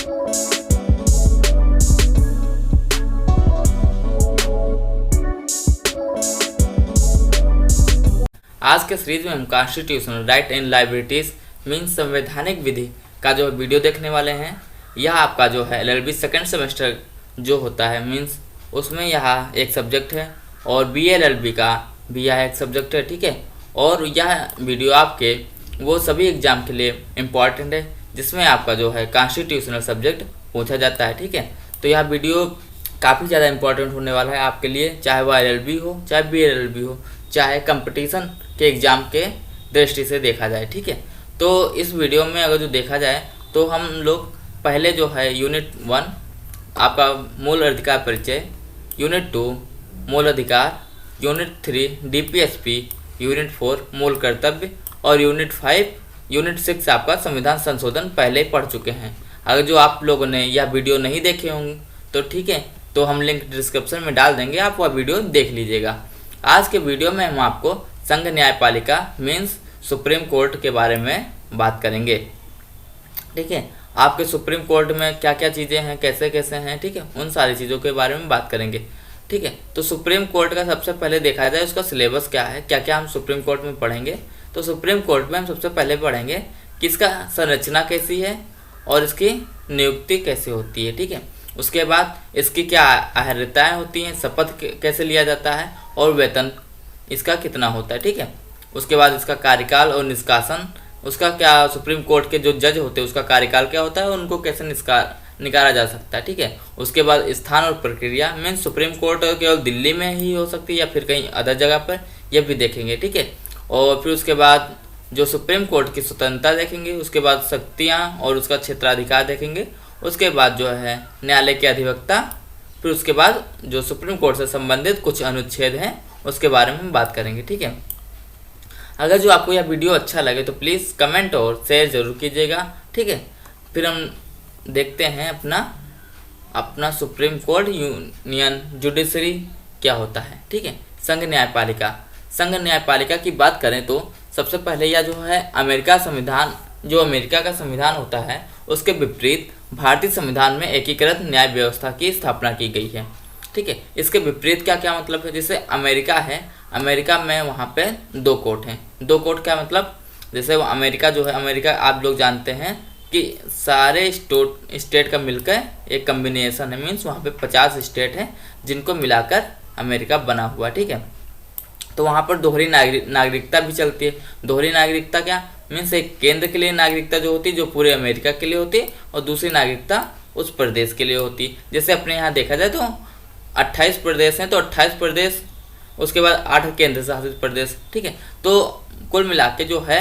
आज के सीरीज में हम constitutional right and liabilities means संवैधानिक विधि का जो वीडियो देखने वाले हैं। यह आपका जो है LLB सेकेंड सेमेस्टर जो होता है मीन्स उसमें यह एक सब्जेक्ट है और BLLB का भी यह एक सब्जेक्ट है, ठीक है। और यह वीडियो आपके वो सभी एग्जाम के लिए इम्पॉर्टेंट है जिसमें आपका जो है कॉन्स्टिट्यूशनल सब्जेक्ट पूछा जाता है, ठीक है। तो यह वीडियो काफ़ी ज़्यादा इम्पॉर्टेंट होने वाला है आपके लिए, चाहे वह LLB हो चाहे BLLB हो, चाहे कंपटीशन के एग्ज़ाम के दृष्टि से देखा जाए, ठीक है। तो इस वीडियो में अगर जो देखा जाए तो हम लोग पहले जो है यूनिट 1 आपका मूल अधिकार परिचय, यूनिट 2 मूल अधिकार, यूनिट 3 DPSP, यूनिट 4 मूल कर्तव्य और यूनिट 6 आपका संविधान संशोधन पहले पढ़ चुके हैं। अगर जो आप लोगों ने यह वीडियो नहीं देखे होंगे तो ठीक है, तो हम लिंक डिस्क्रिप्शन में डाल देंगे, आप वह वीडियो देख लीजिएगा। आज के वीडियो में हम आपको संघ न्यायपालिका मीन्स सुप्रीम कोर्ट के बारे में बात करेंगे, ठीक है। आपके सुप्रीम कोर्ट में क्या क्या चीज़ें हैं, कैसे कैसे हैं, ठीक है, उन सारी चीज़ों के बारे में बात करेंगे, ठीक है। तो सुप्रीम कोर्ट का सबसे पहले देखा जाए उसका सिलेबस क्या है, क्या क्या हम सुप्रीम कोर्ट में पढ़ेंगे। तो सुप्रीम कोर्ट में हम सबसे पहले पढ़ेंगे कि इसका संरचना कैसी है और इसकी नियुक्ति कैसे होती है, ठीक है। उसके बाद इसकी क्या अहर्यताएँ होती हैं, शपथ कैसे लिया जाता है और वेतन इसका कितना होता है, ठीक है। उसके बाद इसका कार्यकाल और निष्कासन, उसका क्या, सुप्रीम कोर्ट के जो जज होते हैं उसका कार्यकाल क्या होता है, उनको कैसे निकाला जा सकता है, ठीक है। उसके बाद स्थान और प्रक्रिया मीन्स सुप्रीम कोर्ट केवल दिल्ली में ही हो सकती है या फिर कहीं अदर जगह पर, यह भी देखेंगे, ठीक है। और फिर उसके बाद जो सुप्रीम कोर्ट की स्वतंत्रता देखेंगे, उसके बाद शक्तियाँ और उसका क्षेत्राधिकार देखेंगे, उसके बाद जो है न्यायालय के अधिवक्ता, फिर उसके बाद जो सुप्रीम कोर्ट से संबंधित कुछ अनुच्छेद हैं उसके बारे में हम बात करेंगे, ठीक है। अगर जो आपको यह वीडियो अच्छा लगे तो प्लीज़ कमेंट और शेयर जरूर कीजिएगा, ठीक है। फिर हम देखते हैं अपना सुप्रीम कोर्ट यूनियन जुडिशरी क्या होता है, ठीक है। संघ न्यायपालिका की बात करें तो सबसे पहले यह जो है अमेरिका का संविधान होता है उसके विपरीत भारतीय संविधान में एकीकृत न्याय व्यवस्था की स्थापना की गई है, ठीक है। इसके विपरीत क्या क्या मतलब है, जैसे अमेरिका है, अमेरिका में वहाँ पे 2 कोर्ट हैं। 2 कोर्ट क्या मतलब, जैसे वो अमेरिका जो है, अमेरिका आप लोग जानते हैं कि सारे स्टेट का मिलकर एक कम्बिनेशन है, मीन्स वहाँ पे 50 स्टेट हैं जिनको मिलाकर अमेरिका बना हुआ, ठीक है। तो वहाँ पर दोहरी नागरिकता भी चलती है। दोहरी नागरिकता क्या मीन्स, एक केंद्र के लिए नागरिकता जो होती है जो पूरे अमेरिका के लिए होती है और दूसरी नागरिकता उस प्रदेश के लिए होती है। जैसे अपने यहाँ देखा जाए तो 28 प्रदेश हैं, तो 28 प्रदेश, उसके बाद 8 केंद्र शासित प्रदेश, ठीक है। तो कुल मिला के जो है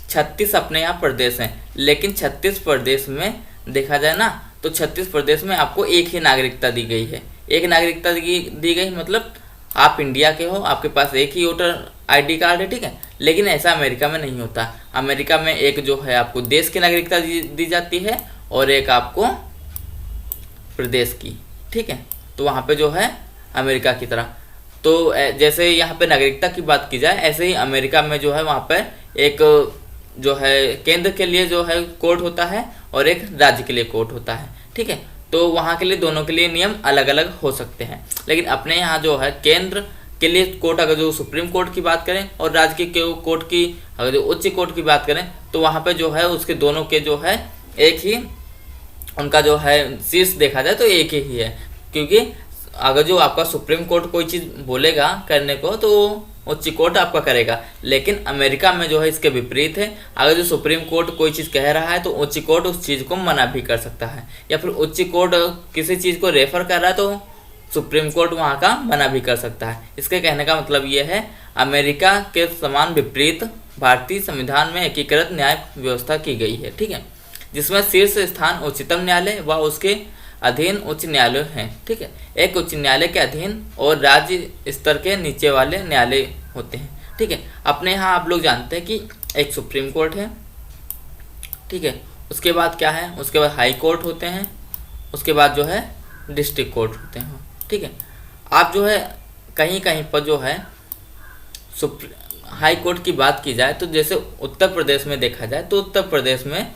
36 अपने यहाँ प्रदेश हैं, लेकिन 36 प्रदेश में देखा जाए ना तो 36 प्रदेश में आपको एक ही नागरिकता दी गई है। एक नागरिकता दी गई मतलब आप इंडिया के हो, आपके पास एक ही वोटर ID कार्ड है, ठीक है। लेकिन ऐसा अमेरिका में नहीं होता। अमेरिका में एक जो है आपको देश की नागरिकता दी जाती है और एक आपको प्रदेश की, ठीक है। तो वहाँ पे जो है अमेरिका की तरह, तो जैसे यहाँ पे नागरिकता की बात की जाए ऐसे ही अमेरिका में जो है वहाँ पे एक जो है केंद्र के लिए जो है कोर्ट होता है और एक राज्य के लिए कोर्ट होता है, ठीक है। तो वहाँ के लिए दोनों के लिए नियम अलग अलग हो सकते हैं, लेकिन अपने यहाँ जो है केंद्र के लिए कोर्ट अगर जो सुप्रीम कोर्ट की बात करें और राज्य के कोर्ट की अगर जो उच्च कोर्ट की बात करें तो वहाँ पे जो है उसके दोनों के जो है एक ही उनका जो है शीर्ष देखा जाए तो एक ही है, क्योंकि अगर जो आपका सुप्रीम कोर्ट कोई चीज़ बोलेगा करने को तो उच्च कोर्ट आपका करेगा। लेकिन अमेरिका में जो है इसके विपरीत है, अगर जो सुप्रीम कोर्ट कोई चीज़ कह रहा है तो उच्च कोर्ट उस चीज़ को मना भी कर सकता है, या फिर उच्च कोर्ट किसी चीज़ को रेफर कर रहा है तो सुप्रीम कोर्ट वहाँ का मना भी कर सकता है। इसके कहने का मतलब ये है अमेरिका के समान विपरीत भारतीय संविधान में एकीकृत न्याय व्यवस्था की गई है, ठीक है, जिसमें शीर्ष स्थान उच्चतम न्यायालय व उसके अधीन उच्च न्यायालय हैं, ठीक है। एक उच्च न्यायालय के अधीन और राज्य स्तर के नीचे वाले न्यायालय होते हैं, ठीक है। अपने यहाँ आप लोग जानते हैं कि एक सुप्रीम कोर्ट है, ठीक है। उसके बाद क्या है, उसके बाद हाई कोर्ट होते हैं, उसके बाद जो है डिस्ट्रिक्ट कोर्ट होते हैं, ठीक है। आप जो है कहीं कहीं पर जो है हाई कोर्ट की बात की जाए तो जैसे उत्तर प्रदेश में देखा जाए तो उत्तर प्रदेश में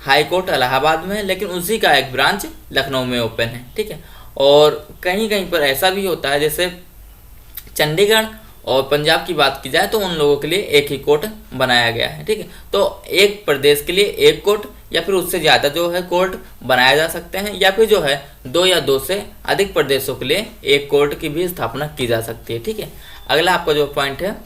हाई कोर्ट इलाहाबाद में है, लेकिन उसी का एक ब्रांच लखनऊ में ओपन है। ठीक है, और कहीं कहीं पर ऐसा भी होता है, जैसे चंडीगढ़ और पंजाब की बात की जाए तो उन लोगों के लिए एक ही कोर्ट बनाया गया है। ठीक है, तो एक प्रदेश के लिए एक कोर्ट या फिर उससे ज़्यादा जो है कोर्ट बनाया जा सकते हैं, या फिर जो है 2 या 2 से अधिक प्रदेशों के लिए एक कोर्ट की भी स्थापना की जा सकती है। ठीक है, अगला आपका जो पॉइंट है,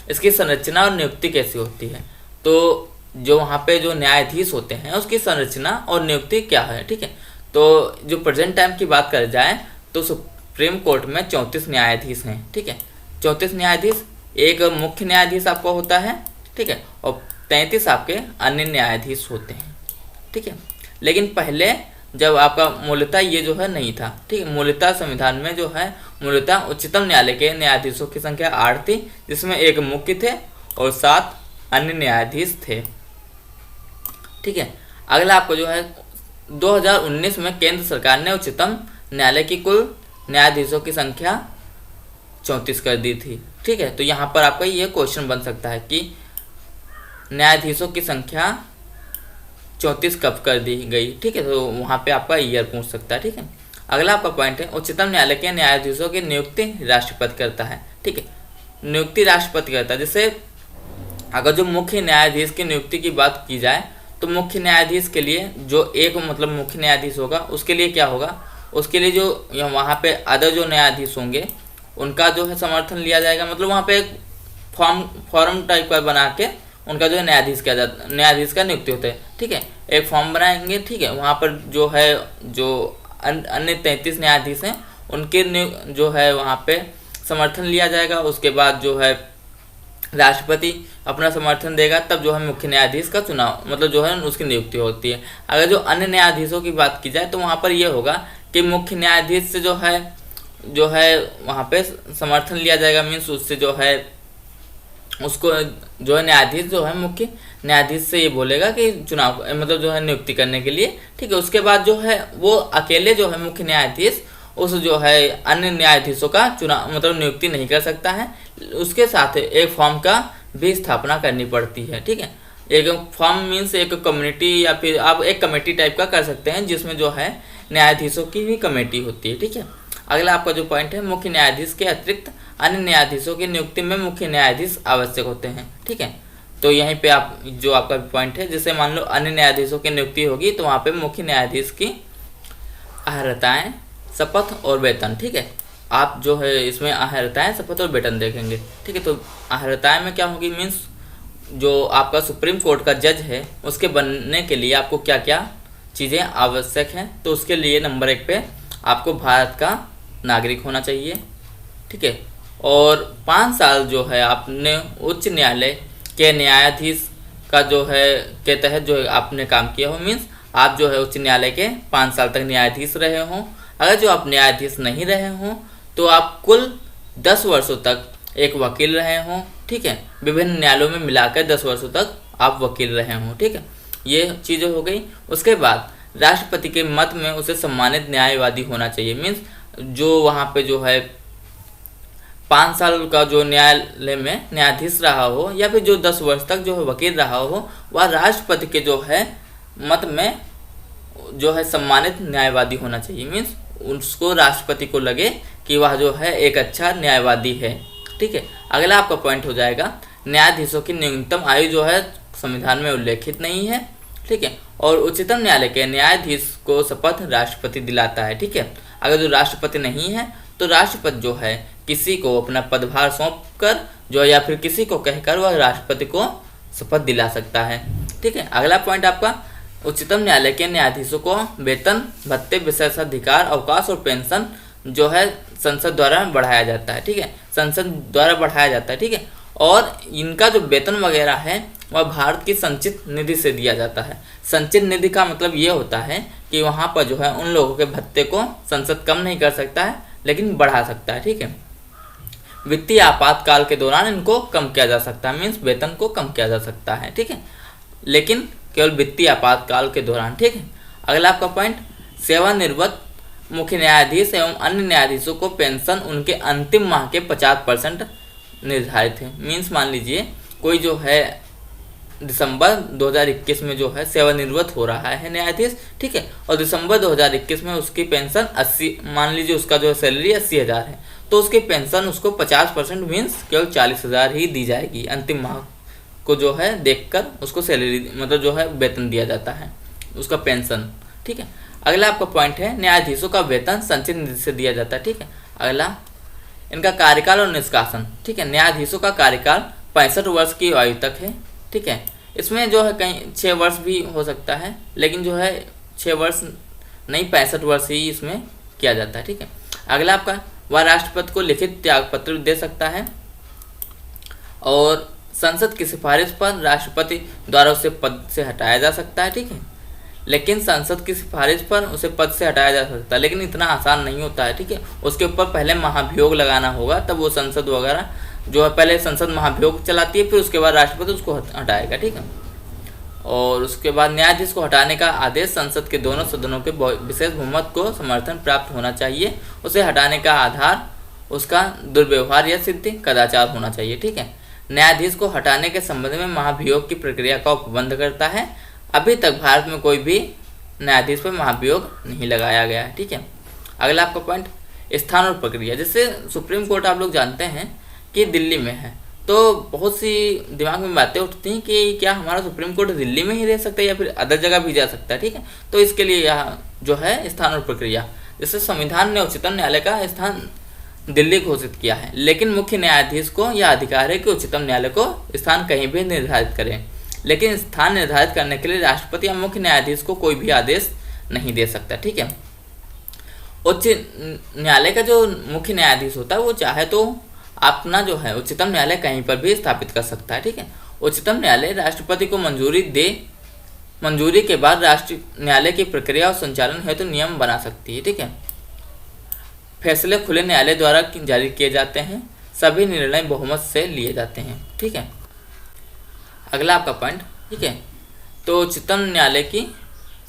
इसकी संरचना और नियुक्ति कैसी होती है। तो जो वहाँ पे जो न्यायाधीश होते हैं उसकी संरचना और नियुक्ति क्या है। ठीक है, तो जो प्रेजेंट टाइम की बात कर जाए तो सुप्रीम कोर्ट में 34 न्यायाधीश हैं। ठीक है, 34 न्यायाधीश, एक मुख्य न्यायाधीश आपका होता है। ठीक है, और 33 आपके अन्य न्यायाधीश होते हैं। ठीक है, लेकिन पहले जब आपका मूलतः ये जो है नहीं था। ठीक है, मूलतः संविधान में जो है मूलतः उच्चतम न्यायालय के न्यायाधीशों की संख्या 8 थी, जिसमें एक मुख्य थे और 7 अन्य न्यायाधीश थे। ठीक है, अगला आपको जो है 2019 में केंद्र सरकार ने उच्चतम न्यायालय की कुल न्यायाधीशों की संख्या 34 कर दी थी। ठीक है, तो यहाँ पर आपका ये क्वेश्चन बन सकता है कि न्यायाधीशों की संख्या 34 कब कर दी गई। ठीक है, तो वहाँ पे आपका ईयर पूछ सकता है। ठीक है, अगला आपका पॉइंट है, उच्चतम न्यायालय के न्यायाधीशों की नियुक्ति राष्ट्रपति करता है। ठीक है, नियुक्ति राष्ट्रपति करता है। जैसे अगर जो मुख्य न्यायाधीश की नियुक्ति की बात की जाए तो मुख्य न्यायाधीश के लिए जो एक मतलब मुख्य न्यायाधीश होगा उसके लिए क्या होगा, उसके लिए जो वहाँ पे अदर जो न्यायाधीश होंगे उनका जो है समर्थन लिया जाएगा। मतलब वहाँ पे एक फॉर्म टाइप का बना के उनका जो है न्यायाधीश का नियुक्ति होता है। ठीक है, एक फॉर्म बनाएंगे। ठीक है, वहाँ पर जो है जो अन्य 33 न्यायाधीश हैं उनके जो है वहाँ पे समर्थन लिया जाएगा। उसके बाद जो है राष्ट्रपति अपना समर्थन देगा, तब जो है मुख्य न्यायाधीश का चुनाव मतलब जो है उसकी नियुक्ति होती है। अगर जो अन्य न्यायाधीशों की बात की जाए तो वहाँ पर यह होगा कि मुख्य न्यायाधीश से जो है वहाँ पे समर्थन लिया जाएगा। मीन्स उससे जो है उसको जो है न्यायाधीश जो है मुख्य न्यायाधीश से ये बोलेगा कि चुनाव मतलब जो है नियुक्ति करने के लिए। ठीक है, उसके बाद जो है वो अकेले जो है मुख्य न्यायाधीश उस जो है अन्य न्यायाधीशों का चुनाव मतलब नियुक्ति नहीं कर सकता है। उसके साथ एक फॉर्म का भी स्थापना करनी पड़ती है। ठीक है, एक फॉर्म मीन्स एक कम्युनिटी या फिर आप एक कमेटी टाइप का कर सकते हैं जिसमें जो है न्यायाधीशों की भी कमेटी होती है। ठीक है, अगला आपका जो पॉइंट है, मुख्य न्यायाधीश के अतिरिक्त अन्य न्यायाधीशों की नियुक्ति में मुख्य न्यायाधीश आवश्यक होते हैं। ठीक है, तो यहीं पे आप जो आपका पॉइंट है, जैसे मान लो अन्य न्यायाधीशों की नियुक्ति होगी तो वहाँ पे मुख्य न्यायाधीश की अर्हताएं, शपथ और वेतन। ठीक है, आप जो है इसमें अर्हताएं, शपथ और वेतन देखेंगे। ठीक है, तो अर्हताएं में क्या होगी, मीन्स जो आपका सुप्रीम कोर्ट का जज है उसके बनने के लिए आपको क्या क्या चीज़ें आवश्यक हैं। तो उसके लिए नंबर 1 पे आपको भारत का नागरिक होना चाहिए। ठीक है, और 5 साल जो है आपने उच्च न्यायालय के न्यायाधीश का जो है के तहत जो है आपने काम किया हो। मीन्स आप जो है उच्च न्यायालय के 5 साल तक न्यायाधीश रहे हों। अगर जो आप न्यायाधीश नहीं रहे हों तो आप कुल 10 वर्षों तक एक वकील रहे हों। ठीक है, विभिन्न न्यायालयों में मिलाकर 10 वर्षों तक आप वकील रहे हों। ठीक है, ये चीज़ें हो गई। उसके बाद राष्ट्रपति के मत में उसे सम्मानित न्यायवादी होना चाहिए। मीन्स जो वहाँ पे जो है 5 साल का जो न्यायालय में न्यायाधीश रहा हो या फिर जो 10 वर्ष तक जो है वकील रहा हो, वह राष्ट्रपति के जो है मत में जो है सम्मानित न्यायवादी होना चाहिए। मीन्स उसको राष्ट्रपति को लगे कि वह जो है एक अच्छा न्यायवादी है। ठीक है, अगला आपका पॉइंट हो जाएगा, न्यायाधीशों की न्यूनतम आयु जो है संविधान में उल्लेखित नहीं है। ठीक है, और उच्चतम न्यायालय के न्यायाधीश को शपथ राष्ट्रपति दिलाता है। ठीक है, अगर जो राष्ट्रपति नहीं है तो राष्ट्रपति जो है किसी को अपना पदभार सौंप कर जो या फिर किसी को कहकर वह राष्ट्रपति को शपथ दिला सकता है। ठीक है, अगला पॉइंट आपका, उच्चतम न्यायालय के न्यायाधीशों को वेतन, भत्ते, विशेषाधिकार, अवकाश और पेंशन जो है संसद द्वारा बढ़ाया जाता है। ठीक है, संसद द्वारा बढ़ाया जाता है। ठीक है, और इनका जो वेतन वगैरह है वह भारत की संचित निधि से दिया जाता है। संचित निधि का मतलब ये होता है कि वहाँ पर जो है उन लोगों के भत्ते को संसद कम नहीं कर सकता है लेकिन बढ़ा सकता है। ठीक है, वित्तीय आपातकाल के दौरान इनको कम किया जा सकता है। मीन्स वेतन को कम किया जा सकता है। ठीक है, लेकिन केवल वित्तीय आपातकाल के दौरान। ठीक है, अगला आपका पॉइंट, सेवानिवृत्त मुख्य न्यायाधीश एवं अन्य न्यायाधीशों को पेंशन उनके अंतिम माह के 50% निर्धारित है। मीन्स मान लीजिए कोई जो है दिसंबर 2021 में जो है सेवानिवृत्त हो रहा है न्यायाधीश, ठीक है, और दिसंबर 2021 में उसकी पेंशन 80, मान लीजिए उसका जो सैलरी 80,000 है, तो उसकी पेंशन उसको 50% मीन्स केवल 40,000 ही दी जाएगी। अंतिम माह को जो है देखकर उसको सैलरी मतलब जो है वेतन दिया जाता है, उसका पेंशन, ठीक है। अगला आपका पॉइंट है न्यायाधीशों का वेतन संचित निधि से दिया जाता है, ठीक है। अगला इनका कार्यकाल और निष्कासन, ठीक है। न्यायाधीशों का कार्यकाल 65 वर्ष की आयु तक है, ठीक है। इसमें जो है कहीं 6 वर्ष भी हो सकता है, लेकिन जो है 6 वर्ष नहीं 65 वर्ष ही इसमें किया जाता है, ठीक है। अगला आपका वह राष्ट्रपति को लिखित त्यागपत्र दे सकता है और संसद की सिफारिश पर राष्ट्रपति द्वारा उसे पद से हटाया जा सकता है, ठीक है। लेकिन संसद की सिफारिश पर उसे पद से हटाया जा सकता है, लेकिन इतना आसान नहीं होता है, ठीक है। उसके ऊपर पहले महाभियोग लगाना होगा, तब वो संसद वगैरह जो है पहले संसद महाभियोग चलाती है, फिर उसके बाद राष्ट्रपति उसको हटाएगा, ठीक है। और उसके बाद न्यायाधीश को हटाने का आदेश संसद के दोनों सदनों के विशेष बहुमत को समर्थन प्राप्त होना चाहिए। उसे हटाने का आधार उसका दुर्व्यवहार या सिद्धि कदाचार होना चाहिए, ठीक है। न्यायाधीश को हटाने के संबंध में महाभियोग की प्रक्रिया का उपबंध करता है। अभी तक भारत में कोई भी न्यायाधीश पर महाभियोग नहीं लगाया गया है, ठीक है। अगला आपका पॉइंट स्थान और प्रक्रिया। जैसे सुप्रीम कोर्ट आप लोग जानते हैं कि दिल्ली में है, तो बहुत सी दिमाग में बातें उठती हैं कि क्या हमारा सुप्रीम कोर्ट दिल्ली में ही रह सकता है या फिर अदर जगह भी जा सकता है, ठीक है। तो इसके लिए यह जो है स्थान और प्रक्रिया, जैसे संविधान ने उच्चतम न्यायालय का स्थान दिल्ली घोषित किया है, लेकिन मुख्य न्यायाधीश को यह अधिकार है कि उच्चतम न्यायालय को स्थान कहीं भी निर्धारित करें। लेकिन स्थान निर्धारित करने के लिए राष्ट्रपति या मुख्य न्यायाधीश को कोई भी आदेश नहीं दे सकता, ठीक है। उच्च न्यायालय का जो मुख्य न्यायाधीश होता है वो चाहे तो अपना जो है उच्चतम न्यायालय कहीं पर भी स्थापित कर सकता है, ठीक है। उच्चतम न्यायालय राष्ट्रपति को मंजूरी के बाद राष्ट्रीय न्यायालय की प्रक्रिया और संचालन हेतु नियम बना सकती है, ठीक है। फैसले खुले न्यायालय द्वारा जारी किए जाते हैं, सभी निर्णय बहुमत से लिए जाते हैं, ठीक है। अगला आपका पॉइंट, ठीक है। तो उच्चतम न्यायालय की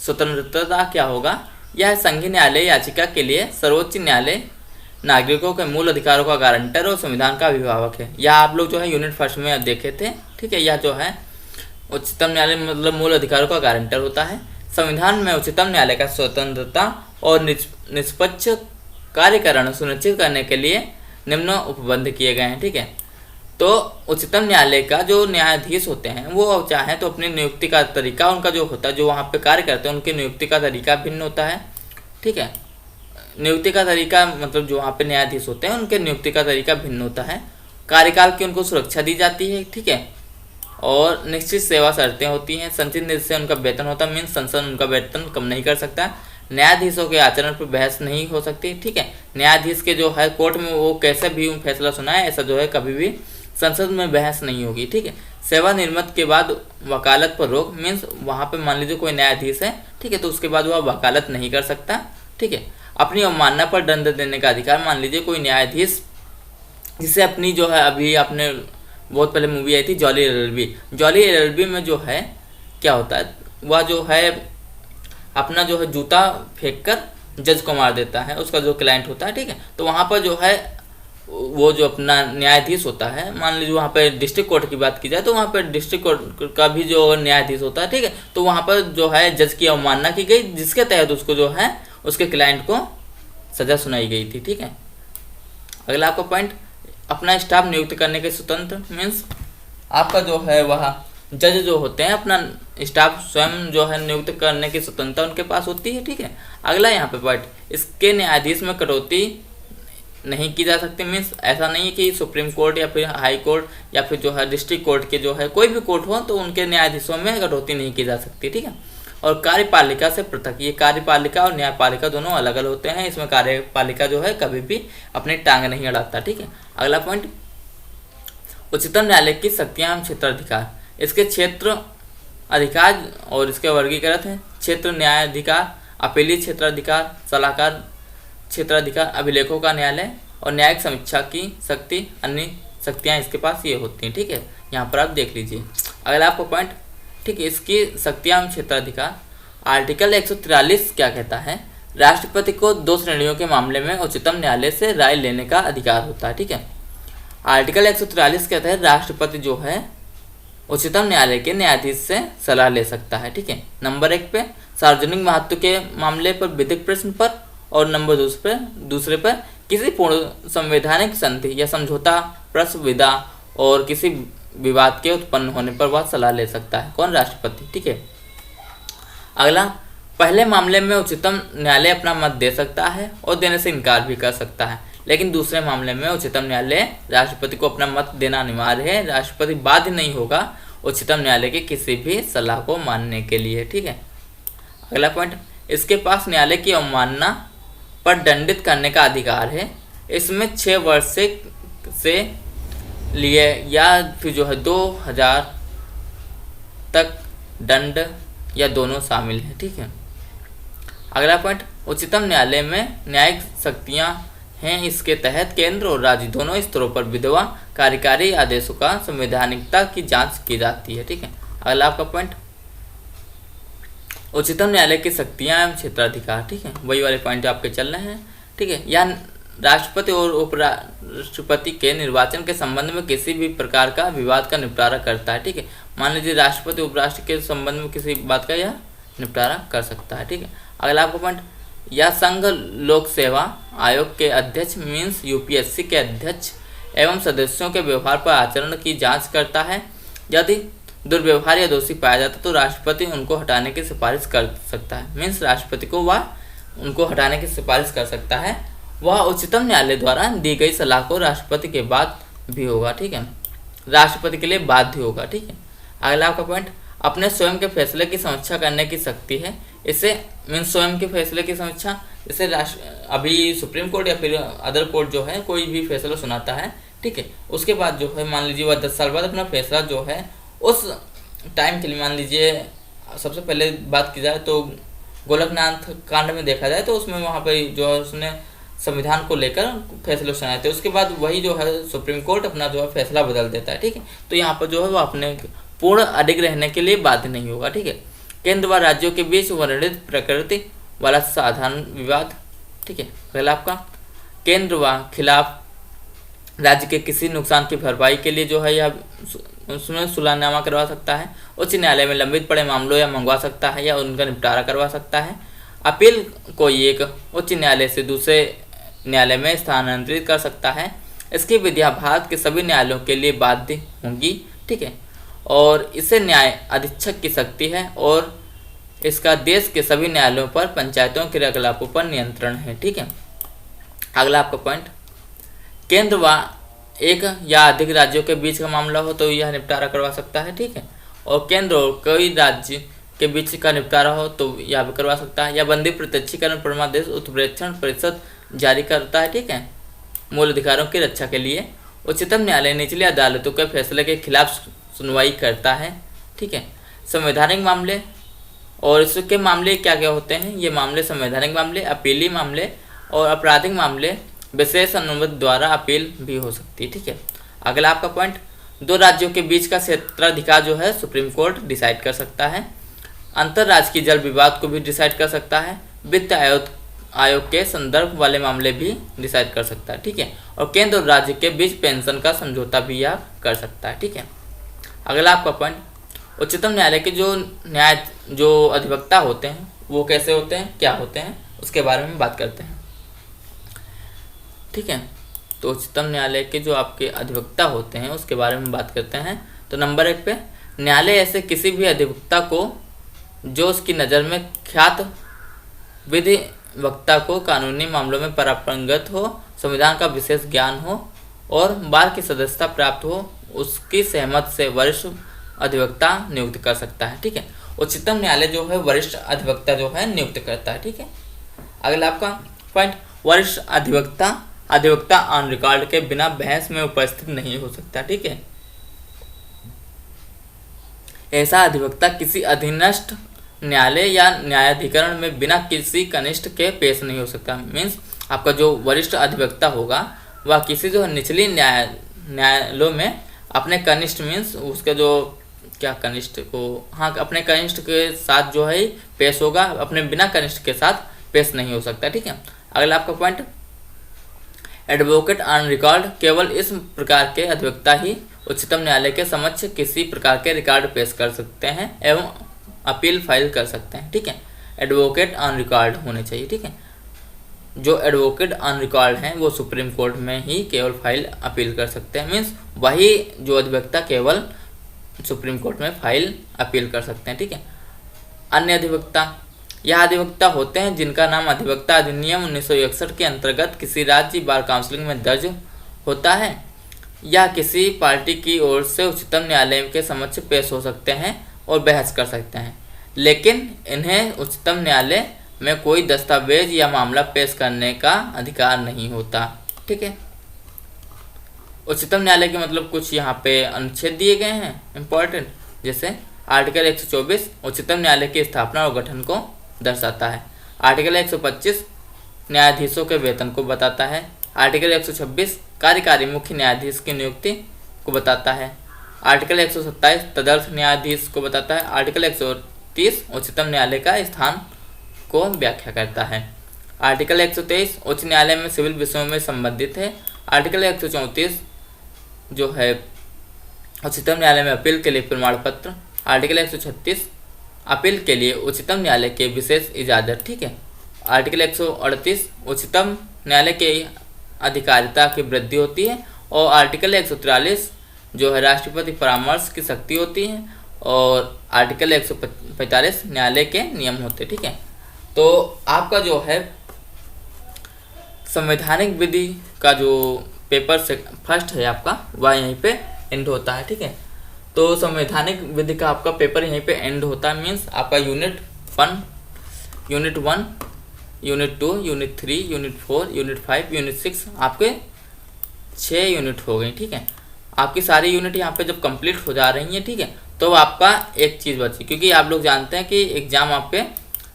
स्वतंत्रता क्या होगा? यह संघीय न्यायालय याचिका के लिए सर्वोच्च न्यायालय नागरिकों के मूल अधिकारों का गारंटर और संविधान का अभिभावक है। यह आप लोग जो है यूनिट फर्स्ट में देखे थे, ठीक है। यह जो है उच्चतम न्यायालय मतलब मूल अधिकारों का गारंटर होता है। संविधान में उच्चतम न्यायालय का स्वतंत्रता और निष्पक्ष कार्यकरण सुनिश्चित करने के लिए निम्न उपबंध किए गए हैं, ठीक है। तो उच्चतम न्यायालय का जो न्यायाधीश होते हैं वो चाहे तो अपनी नियुक्ति का तरीका उनका जो होता है, जो वहाँ पे कार्य करते हैं उनकी नियुक्ति का तरीका भिन्न होता है, ठीक है। नियुक्ति का तरीका मतलब जो वहाँ पे न्यायाधीश होते हैं उनके नियुक्ति का तरीका भिन्न होता है। कार्यकाल की उनको सुरक्षा दी जाती है, ठीक है। और निश्चित सेवा शर्तें होती हैं। संचित निधि से उनका वेतन होता है, मीन्स संसद उनका वेतन कम नहीं कर सकता। न्यायाधीशों के आचरण पर बहस नहीं हो सकती, ठीक है। न्यायाधीश के जो है कोर्ट में वो कैसे भी फैसला सुनाए, ऐसा जो है कभी भी संसद में बहस नहीं होगी, ठीक है। सेवानिवृत्त के बाद वकालत पर रोक, मीन्स वहाँ पे मान लीजिए कोई न्यायाधीश है, ठीक है, तो उसके बाद वह वकालत नहीं कर सकता, ठीक है। अपनी अवमानना पर दंड देने का अधिकार, मान लीजिए कोई न्यायाधीश जिसे अपनी जो है अभी आपने बहुत पहले मूवी आई थी जॉली एलएलबी में जो है क्या होता है, वह जो है अपना जो है जूता फेंक कर जज को मार देता है, उसका जो क्लाइंट होता है, ठीक है। तो वहाँ पर जो है वो जो अपना न्यायाधीश होता है, मान लीजिए वहाँ पर डिस्ट्रिक्ट कोर्ट की बात की जाए तो वहाँ पर डिस्ट्रिक्ट कोर्ट का भी जो न्यायाधीश होता है, ठीक है। तो वहाँ पर जो है जज की अवमानना की गई, जिसके तहत उसको जो है उसके क्लाइंट को सजा सुनाई गई थी, ठीक है। अगला आपका पॉइंट, अपना स्टाफ नियुक्त करने के स्वतंत्र, मीन्स आपका जो है वह जज जो होते हैं अपना स्टाफ स्वयं जो है नियुक्त करने की स्वतंत्रता उनके पास होती है, ठीक है। अगला यहाँ पे पॉइंट, इसके न्यायाधीश में कटौती नहीं की जा सकती, मीन्स ऐसा नहीं है कि सुप्रीम कोर्ट या फिर हाई कोर्ट या फिर जो है डिस्ट्रिक्ट कोर्ट के जो है कोई भी कोर्ट हो तो उनके न्यायाधीशों में कटौती नहीं की जा सकती, ठीक है। और कार्यपालिका से पृथक, ये कार्यपालिका और न्यायपालिका दोनों अलग अलग होते हैं। इसमें कार्यपालिका जो है कभी भी अपनी टांग नहीं अड़ाता, ठीक है। अगला पॉइंट, उच्चतम न्यायालय की शक्तियां एवं क्षेत्राधिकार। इसके क्षेत्र अधिकार और इसके वर्गीकरण है क्षेत्र न्यायाधिकार, अपीलीय क्षेत्राधिकार, सलाहकार क्षेत्राधिकार, अभिलेखों का न्यायालय और न्यायिक समीक्षा की शक्ति, अन्य शक्तियाँ इसके पास ये होती हैं, ठीक है। यहाँ पर आप देख लीजिए। अगला आपको पॉइंट, ठीक है, इसकी शक्तियां क्षेत्राधिकार। आर्टिकल 143 क्या कहता है? राष्ट्रपति को 2 श्रेणियों के मामले में उच्चतम न्यायालय से राय लेने का अधिकार होता है, ठीक है। आर्टिकल 143 कहता है राष्ट्रपति जो है उच्चतम न्यायालय के न्यायाधीश से सलाह ले सकता है। ठीक है, नंबर 1 पे सार्वजनिक महत्व के मामले पर विधिक प्रश्न पर, और नंबर दूसरे पर किसी पूर्ण संवैधानिक संधि या समझौता प्रश्न विधा और किसी विवाद के उत्पन्न होने पर वह सलाह ले सकता है। कौन? राष्ट्रपति। ठीक है, अगला, पहले मामले में उच्चतम न्यायालय अपना मत दे सकता है और देने से इनकार भी कर सकता है, लेकिन दूसरे मामले में उच्चतम न्यायालय राष्ट्रपति को अपना मत देना अनिवार्य है। राष्ट्रपति बाध्य नहीं होगा उच्चतम न्यायालय की किसी भी सलाह को मानने के लिए। ठीक है, अगला पॉइंट, इसके पास न्यायालय की अवमानना पर दंडित करने का अधिकार है। इसमें 6 वर्ष से लिए या फिर जो है 2000 तक दंड या दोनों शामिल है। ठीक है, अगला पॉइंट, उच्चतम न्यायालय में न्यायिक शक्तियां हैं। इसके तहत केंद्र और राज्य दोनों स्तरों पर विधवा कार्यकारी आदेशों का संवैधानिकता की जांच की जाती है। ठीक है, अगला आपका पॉइंट, उच्चतम न्यायालय की शक्तियां एवं क्षेत्राधिकार। ठीक है, वही वाले पॉइंट आपके चल रहे हैं। ठीक है, यह राष्ट्रपति और उपराष्ट्रपति के निर्वाचन के संबंध में किसी भी प्रकार का विवाद का निपटारा करता है। ठीक है, मान लीजिए राष्ट्रपति उपराष्ट्रपति के संबंध में किसी बात का यह निपटारा कर सकता है। ठीक है, अगला आपका पॉइंट, या संघ लोक सेवा आयोग के अध्यक्ष मीन्स यूपीएससी के अध्यक्ष एवं सदस्यों के व्यवहार पर आचरण की जांच करता है। यदि दुर्व्यवहार या दोषी पाया जाता तो राष्ट्रपति उनको हटाने की सिफारिश कर सकता है। मीन्स राष्ट्रपति को वह उनको हटाने की सिफारिश कर सकता है। वह उच्चतम न्यायालय द्वारा दी गई सलाह को राष्ट्रपति के बाद भी होगा। ठीक है, राष्ट्रपति के लिए बाध्य होगा। ठीक है, अगला आपका पॉइंट, अपने स्वयं के फैसले की समीक्षा करने की शक्ति है। इसे मीन्स स्वयं के फैसले की समीक्षा, इसे अभी सुप्रीम कोर्ट या फिर अदर कोर्ट जो है कोई भी फैसला सुनाता है। ठीक है, उसके बाद जो है मान लीजिए वह 10 साल बाद अपना फैसला जो है उस टाइम के लिए, मान लीजिए सबसे पहले बात की जाए तो गोलकनाथ कांड में देखा जाए तो उसमें वहाँ पे जो है उसने संविधान को लेकर फैसले सुनाए थे। उसके बाद वही जो है सुप्रीम कोर्ट अपना जो है फैसला बदल देता है। ठीक है, तो यहाँ पर जो है वो अपने पूर्ण अडिग रहने के लिए बाध्य नहीं होगा। ठीक है, केंद्र व राज्यों के बीच वर्णित प्रकृति वाला साधारण विवाद। ठीक है, अगला आपका, केंद्र व खिलाफ राज्य के किसी नुकसान की भरपाई के लिए जो है यह उसमें सुलहनामा करवा सकता है। उच्च न्यायालय में लंबित पड़े मामलों या मंगवा सकता है या उनका निपटारा करवा सकता है। अपील को एक उच्च न्यायालय से दूसरे न्यायालय में स्थानांतरित कर सकता है। इसकी विधियाँ भारत के सभी न्यायालयों के लिए बाध्य होंगी। ठीक है, और इसे न्याय अधीक्षक की शक्ति है और इसका देश के सभी न्यायालयों पर पंचायतों के क्रियाकलापों पर नियंत्रण है। ठीक है, अगला आपका पॉइंट, केंद्र व एक या अधिक राज्यों के बीच का मामला हो तो यह निपटारा करवा सकता है। ठीक है, और केंद्र और कई राज्य के बीच का निपटारा हो तो यह भी करवा सकता है। या बंदी प्रत्यक्षीकरण परमादेश उत्प्रेक्षण परिषद जारी करता है। ठीक है, मूल अधिकारों की रक्षा के लिए। उच्चतम न्यायालय निचली अदालतों के फैसले के खिलाफ सुनवाई करता है। ठीक है, संवैधानिक मामले और इसके मामले क्या क्या होते हैं? ये मामले संवैधानिक मामले, अपीली मामले और आपराधिक मामले विशेष अनुमति द्वारा अपील भी हो सकती है। ठीक है, अगला आपका पॉइंट, 2 राज्यों के बीच का क्षेत्राधिकार जो है सुप्रीम कोर्ट डिसाइड कर सकता है। अंतर्राज्यीय जल विवाद को भी डिसाइड कर सकता है। वित्त आयोग के संदर्भ वाले मामले भी डिसाइड कर सकता है। ठीक है, और केंद्र और राज्य के बीच पेंशन का समझौता भी यह कर सकता है। ठीक है, अगला आपका पॉइंट, उच्चतम न्यायालय के जो अधिवक्ता होते हैं वो कैसे होते हैं, क्या होते हैं, उसके बारे में बात करते हैं। ठीक है, तो उच्चतम न्यायालय के जो आपके अधिवक्ता होते हैं उसके बारे में बात करते हैं। तो नंबर 1 पे, न्यायालय ऐसे किसी भी अधिवक्ता को जो उसकी नज़र में ख्यात विधिवक्ता को कानूनी मामलों में पारंगत हो, संविधान का विशेष ज्ञान हो और बार की सदस्यता प्राप्त हो, उसकी सहमत से वरिष्ठ अधिवक्ता नियुक्त कर सकता है। ठीक है, उच्चतम न्यायालय जो है वरिष्ठ अधिवक्ता जो है नियुक्त करता है। ठीक है, अगला आपका पॉइंट, वरिष्ठ अधिवक्ता ऑन रिकॉर्ड के बिना बहस में उपस्थित नहीं हो सकता। ठीक है, ऐसा अधिवक्ता किसी अधीनस्थ न्यायालय या न्यायाधिकरण में बिना किसी कनिष्ठ के पेश नहीं हो सकता। मीन्स आपका जो वरिष्ठ अधिवक्ता होगा वह किसी जो निचली न्यायालयों में अपने कनिष्ठ मीन्स उसके जो क्या कनिष्ठ को अपने कनिष्ठ के साथ जो है पेश होगा, अपने बिना कनिष्ठ के साथ पेश नहीं हो सकता। ठीक है, अगला आपका पॉइंट, एडवोकेट ऑन रिकॉर्ड केवल इस प्रकार के अधिवक्ता ही उच्चतम न्यायालय के समक्ष किसी प्रकार के रिकॉर्ड पेश कर सकते हैं एवं अपील फाइल कर सकते हैं। ठीक है, एडवोकेट ऑन रिकॉर्ड होने चाहिए। ठीक है, जो एडवोकेट ऑन रिकॉर्ड हैं वो सुप्रीम कोर्ट में ही केवल फाइल अपील कर सकते हैं। मीन्स वही जो अधिवक्ता केवल सुप्रीम कोर्ट में फाइल अपील कर सकते हैं। ठीक है, अन्य अधिवक्ता, यह अधिवक्ता होते हैं जिनका नाम अधिवक्ता अधिनियम 1961 के अंतर्गत किसी राज्य बार काउंसिल में दर्ज होता है या किसी पार्टी की ओर से उच्चतम न्यायालय के समक्ष पेश हो सकते हैं और बहस कर सकते हैं, लेकिन इन्हें उच्चतम न्यायालय में कोई दस्तावेज या मामला पेश करने का अधिकार नहीं होता। ठीक है, उच्चतम न्यायालय के मतलब कुछ यहाँ पे अनुच्छेद दिए गए हैं इंपॉर्टेंट, जैसे आर्टिकल 124 उच्चतम न्यायालय की स्थापना और गठन को दर्शाता है। आर्टिकल 125 न्यायाधीशों के वेतन को बताता है। आर्टिकल 126 कार्यकारी मुख्य न्यायाधीश की नियुक्ति को बताता है। आर्टिकल 127 तदर्थ न्यायाधीश को बताता है। आर्टिकल 130 उच्चतम न्यायालय का स्थान को व्याख्या करता है। आर्टिकल 123 उच्च न्यायालय में सिविल विषयों में संबंधित है। आर्टिकल 134 जो है उच्चतम न्यायालय में अपील के लिए प्रमाण पत्र। आर्टिकल 136 अपील के लिए उच्चतम न्यायालय के विशेष इजाज़त। ठीक है, आर्टिकल 138 उच्चतम न्यायालय के अधिकारिता की वृद्धि होती है। और आर्टिकल 143 जो है राष्ट्रपति परामर्श की शक्ति होती है। और आर्टिकल 145 न्यायालय के नियम होते हैं। ठीक है, तो आपका जो है संवैधानिक विधि का जो पेपर से फर्स्ट है आपका वह यहीं पे एंड होता है। ठीक है, तो संवैधानिक विधि का आपका पेपर यहीं पे एंड होता है। मीन्स आपका unit 1, unit 2, unit 3, unit 4, unit 5, unit 6 आपके 6 यूनिट हो गई। ठीक है, आपकी सारी यूनिट यहाँ पे जब कंप्लीट हो जा रही हैं, ठीक है, तो आपका एक चीज़ बची, क्योंकि आप लोग जानते हैं कि एग्ज़ाम आपके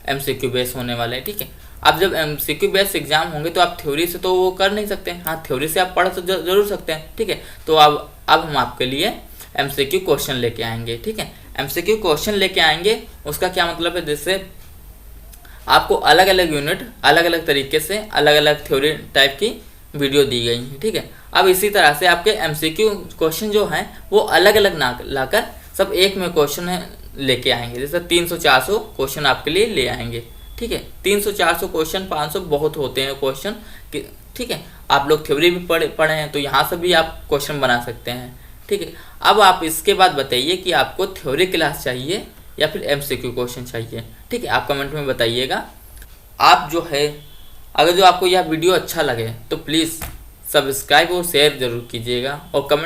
MCQ बेस होने वाले हैं। ठीक है, अब जब MCQ बेस एग्जाम होंगे तो आप थ्योरी से तो वो कर नहीं सकते। हाँ, थ्योरी से आप पढ़ तो जरूर सकते हैं। ठीक है, तो अब हम आपके लिए MCQ क्वेश्चन लेके आएंगे। ठीक है, MCQ क्वेश्चन लेके आएंगे, उसका क्या मतलब है, जैसे आपको अलग अलग यूनिट अलग अलग तरीके से अलग अलग थ्योरी टाइप की वीडियो दी गई है। ठीक है, अब इसी तरह से आपके MCQ क्वेश्चन जो हैं वो अलग अलग ना लाकर सब एक में क्वेश्चन है लेके आएंगे। जैसे 300-400 क्वेश्चन आपके लिए ले आएंगे। ठीक है, 300-400 क्वेश्चन, 500 बहुत होते हैं क्वेश्चन। ठीक है, आप लोग थ्योरी भी पढ़े हैं तो यहाँ से भी आप क्वेश्चन बना सकते हैं। ठीक है, अब आप इसके बाद बताइए कि आपको थ्योरी क्लास चाहिए या फिर MCQ क्वेश्चन चाहिए। ठीक है, आप कमेंट में बताइएगा। आप जो है अगर जो आपको यह वीडियो अच्छा लगे तो प्लीज़ सब्सक्राइब और शेयर ज़रूर कीजिएगा और कमेंट